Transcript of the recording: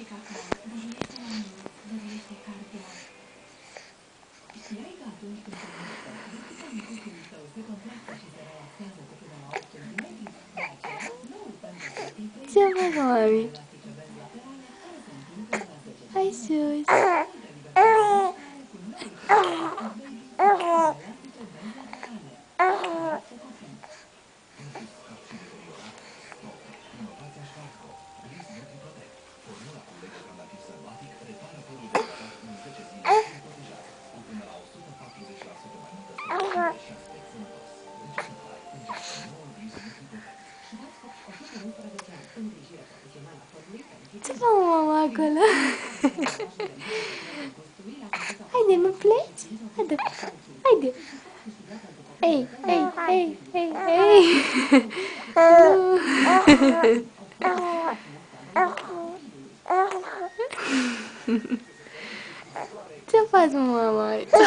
Ce faci, mami? Hai sus. Ce fac mama acolo? Haide, nu pleci? Haide, haide. Ei, ei, ei, ei, ei. Nu. Ce faci, mama aici?